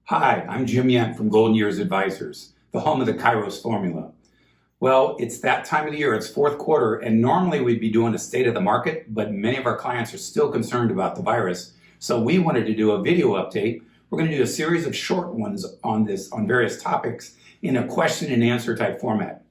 Hi, I'm Jim Yent from Golden Years Advisors, the home of the Kairos formula. Well, it's that time of the year, it's fourth quarter, and normally we'd be doing a state of the market, but many of our clients are still concerned about the virus. So we wanted to do a video update. We're going to do a series of short ones on various topics in a question and answer type format.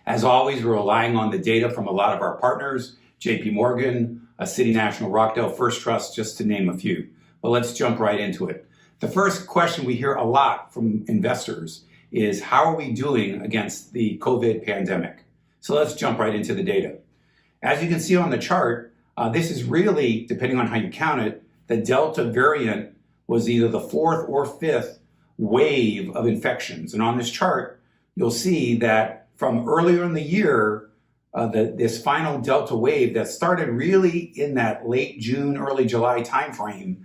As always, we're relying on the data from a lot of our partners, JP Morgan, City National, Rockdale First Trust, just to name a few. But let's jump right into it. The first question we hear a lot from investors is, how are we doing against the COVID pandemic? So let's jump right into the data. As you can see on the chart, this is really, depending on how you count it, the Delta variant was either the fourth or fifth wave of infections. And on this chart, you'll see that from earlier in the year, this final Delta wave that started really in that late June, early July timeframe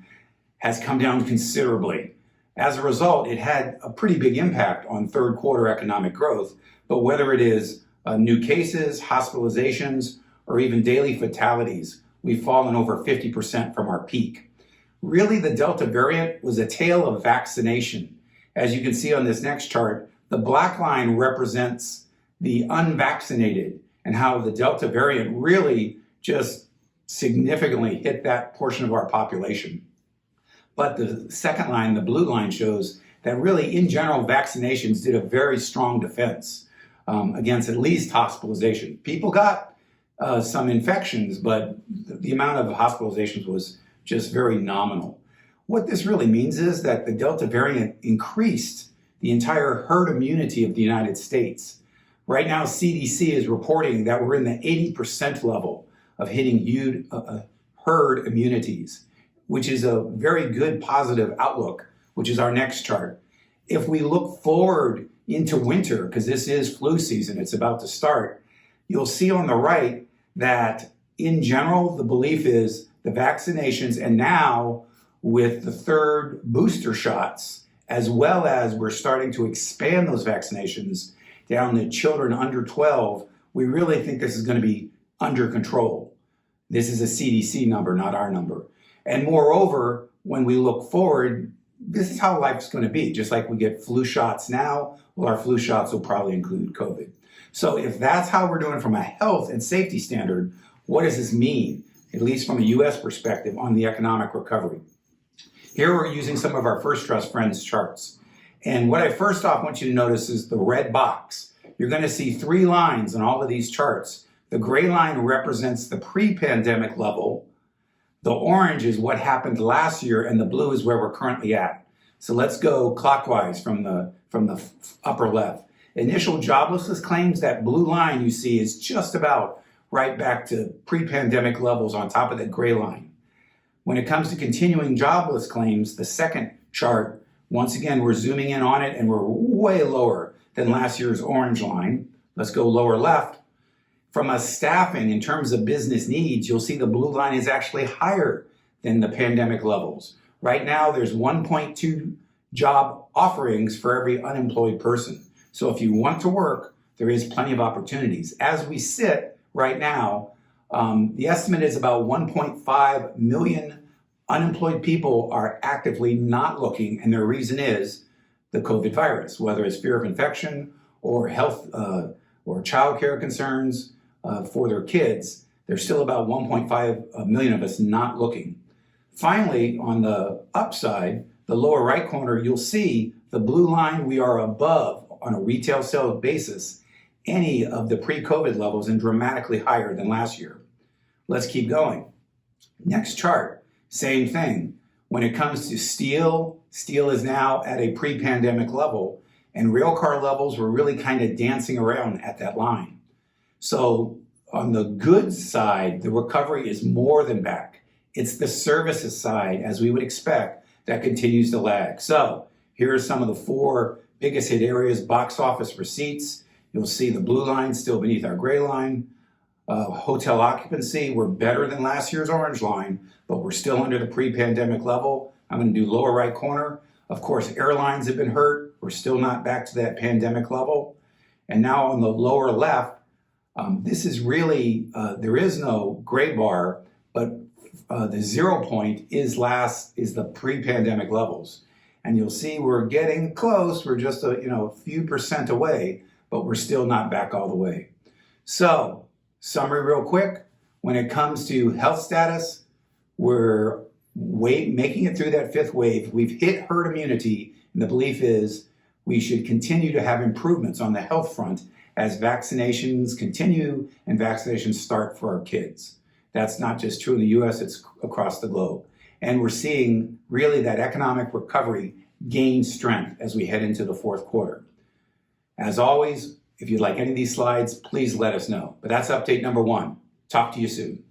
has come down considerably. As a result, it had a pretty big impact on third quarter economic growth, but whether it is new cases, hospitalizations, or even daily fatalities, we've fallen over 50% from our peak. Really, the Delta variant was a tale of vaccination. As you can see on this next chart, the black line represents the unvaccinated and how the Delta variant really just significantly hit that portion of our population. But the second line, the blue line, shows that really, in general, vaccinations did a very strong defense against at least hospitalization. People got some infections, but the amount of hospitalizations was just very nominal. What this really means is that the Delta variant increased the entire herd immunity of the United States. Right now, CDC is reporting that we're in the 80% level of hitting herd immunities, which is a very good positive outlook, which is our next chart. If we look forward into winter, because this is flu season, it's about to start, you'll see on the right that in general, the belief is the vaccinations, and now with the third booster shots, as well as we're starting to expand those vaccinations down to children under 12, we really think this is going to be under control. This is a CDC number, not our number. And moreover, when we look forward, this is how life's going to be. Just like we get flu shots now, well, our flu shots will probably include COVID. So if that's how we're doing from a health and safety standard, what does this mean, at least from a U.S. perspective, on the economic recovery? Here we're using some of our First Trust Friends charts. And what I first off want you to notice is the red box. You're going to see three lines on all of these charts. The gray line represents the pre-pandemic level. The orange is what happened last year, and the blue is where we're currently at. So let's go clockwise from the upper left. Initial joblessness claims, that blue line you see is just about right back to pre-pandemic levels on top of that gray line. When it comes to continuing jobless claims, the second chart, once again, we're zooming in on it and we're way lower than last year's orange line. Let's go lower left. From a staffing, in terms of business needs, you'll see the blue line is actually higher than the pandemic levels. Right now, there's 1.2 job offerings for every unemployed person. So if you want to work, there is plenty of opportunities. As we sit right now, the estimate is about 1.5 million unemployed people are actively not looking, and their reason is the COVID virus, whether it's fear of infection or health or childcare concerns for their kids. There's still about 1.5 million of us not looking. Finally, on the upside, the lower right corner, you'll see the blue line. We are above, on a retail sales basis, any of the pre-COVID levels and dramatically higher than last year. Let's keep going. Next chart, same thing. When it comes to steel, steel is now at a pre-pandemic level, and railcar levels were really kind of dancing around at that line. So on the goods side, the recovery is more than back. It's the services side, as we would expect, that continues to lag. So here are some of the four biggest hit areas. Box office receipts. You'll see the blue line still beneath our gray line. Hotel occupancy, we're better than last year's orange line, but we're still under the pre-pandemic level. I'm going to do lower right corner. Of course, airlines have been hurt. We're still not back to that pandemic level. And now on the lower left, this is really, there is no gray bar, but the 0 point is the pre-pandemic levels. And you'll see we're getting close. We're just a few percent away, but we're still not back all the way. So, summary real quick. When it comes to health status, we're making it through that fifth wave. We've hit herd immunity, and the belief is we should continue to have improvements on the health front as vaccinations continue and vaccinations start for our kids. That's not just true in the US, it's across the globe. And we're seeing really that economic recovery gain strength as we head into the fourth quarter. As always, if you'd like any of these slides, please let us know. But that's update number 1. Talk to you soon.